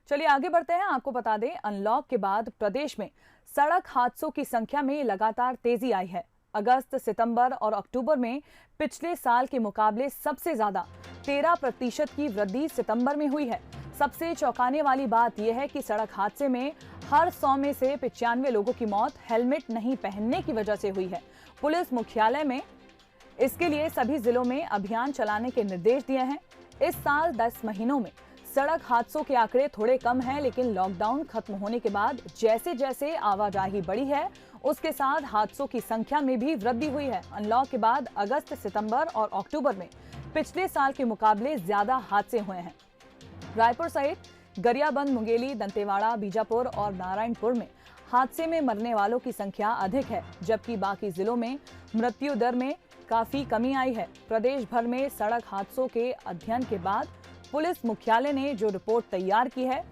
चलिए आगे बढ़ते हैं। आपको बता दें, अनलॉक के बाद प्रदेश में सड़क हादसों की संख्या में लगातार तेजी आई है। अगस्त, सितंबर और अक्टूबर में पिछले साल के मुकाबले सबसे ज्यादा 13% की वृद्धि सितंबर में हुई है। सबसे चौंकाने वाली बात यह है कि सड़क हादसे में हर 100 में से 95 लोगों की मौत हेलमेट नहीं पहनने की वजह से हुई है। पुलिस मुख्यालय में इसके लिए सभी जिलों में अभियान चलाने के निर्देश दिए हैं। इस साल 10 महीनों में सड़क हादसों के आंकड़े थोड़े कम हैं, लेकिन लॉकडाउन खत्म होने के बाद जैसे जैसे आवाजाही बढ़ी है, उसके साथ हादसों की संख्या में भी वृद्धि हुई है। अनलॉक के बाद अगस्त, सितंबर और अक्टूबर में पिछले साल के मुकाबले ज्यादा हादसे हुए हैं। रायपुर सहित गरियाबंद, मुंगेली, दंतेवाड़ा, बीजापुर और नारायणपुर में हादसे में मरने वालों की संख्या अधिक है, जबकि बाकी जिलों में मृत्यु दर में काफी कमी आई है। प्रदेश भर में सड़क हादसों के अध्ययन के बाद पुलिस मुख्यालय ने जो रिपोर्ट तैयार की है,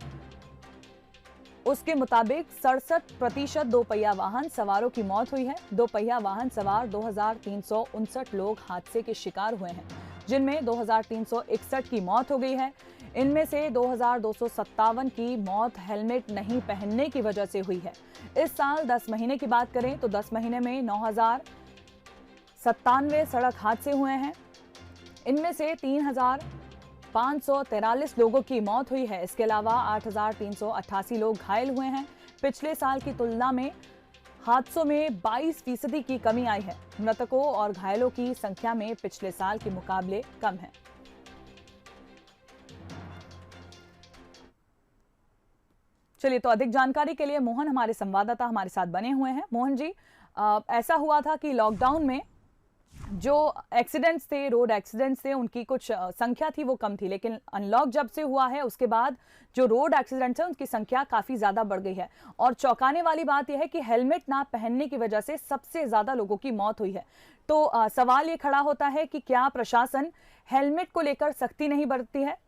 उसके मुताबिक 67% दोपहिया वाहन सवारों की मौत हुई है। दोपहिया वाहन सवार 2359 लोग हादसे के शिकार हुए हैं, जिनमें 2361 की मौत हो गई है। इनमें से 2257 की मौत हेलमेट नहीं पहनने की वजह से हुई है। इस साल 10 महीने की बात करें तो 10 महीने में 9097 सड़क हादसे हुए हैं। इनमें से 3543 लोगों की मौत हुई है। इसके अलावा 8388 लोग घायल हुए हैं। पिछले साल की तुलना में हादसों में 22% की कमी आई है। मृतकों और घायलों की संख्या में पिछले साल के मुकाबले कम है। चलिए, तो अधिक जानकारी के लिए मोहन, हमारे संवाददाता, हमारे साथ बने हुए हैं। मोहन जी, ऐसा हुआ था कि लॉकडाउन में जो एक्सीडेंट्स थे, रोड एक्सीडेंट्स थे, उनकी कुछ संख्या थी वो कम थी, लेकिन अनलॉक जब से हुआ है उसके बाद जो रोड एक्सीडेंट्स हैं उनकी संख्या काफी ज्यादा बढ़ गई है। और चौंकाने वाली बात यह है कि हेलमेट ना पहनने की वजह से सबसे ज्यादा लोगों की मौत हुई है। तो सवाल ये खड़ा होता है कि क्या प्रशासन हेलमेट को लेकर सख्ती नहीं बरतती है?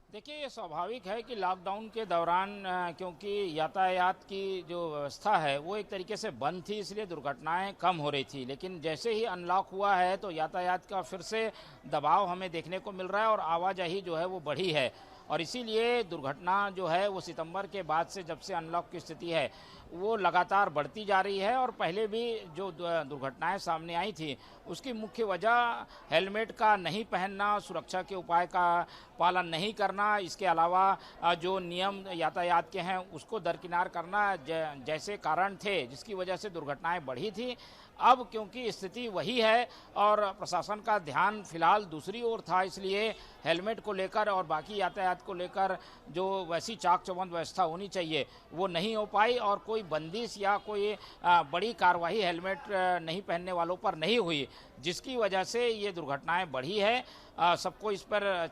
देखिए, ये स्वाभाविक है कि लॉकडाउन के दौरान क्योंकि यातायात की जो व्यवस्था है वो एक तरीके से बंद थी, इसलिए दुर्घटनाएं कम हो रही थी। लेकिन जैसे ही अनलॉक हुआ है तो यातायात का फिर से दबाव हमें देखने को मिल रहा है और आवाजाही जो है वो बढ़ी है। और इसीलिए दुर्घटना जो है वो सितंबर के बाद से, जब से अनलॉक की स्थिति है, वो लगातार बढ़ती जा रही है। और पहले भी जो दुर्घटनाएं सामने आई थी उसकी मुख्य वजह हेलमेट का नहीं पहनना, सुरक्षा के उपाय का पालन नहीं करना, इसके अलावा जो नियम यातायात के हैं उसको दरकिनार करना जैसे कारण थे, जिसकी वजह से दुर्घटनाएं बढ़ी थी। अब क्योंकि स्थिति वही है और प्रशासन का ध्यान फिलहाल दूसरी ओर था, इसलिए हेलमेट को लेकर और बाकी यातायात को लेकर जो वैसी चाक चौबंद व्यवस्था होनी चाहिए वो नहीं हो पाई और कोई बंदिश या कोई बड़ी कार्रवाई हेलमेट नहीं पहनने वालों पर नहीं हुई, जिसकी वजह से ये दुर्घटनाएं बढ़ी है। सबको इस पर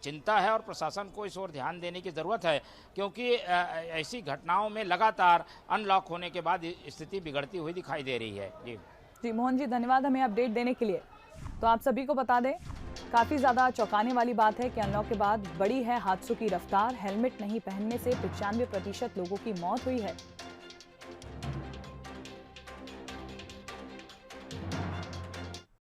चिंता है और प्रशासन को इस ओर ध्यान देने की ज़रूरत है, क्योंकि ऐसी घटनाओं में लगातार अनलॉक होने के बाद स्थिति बिगड़ती हुई दिखाई दे रही है। जी मोहन जी, धन्यवाद हमें अपडेट देने के लिए। तो आप सभी को बता दें, काफ़ी ज़्यादा चौंकाने वाली बात है कि अनलॉक के बाद बढ़ी है हादसों की रफ्तार। हेलमेट नहीं पहनने से 95% लोगों की मौत हुई है।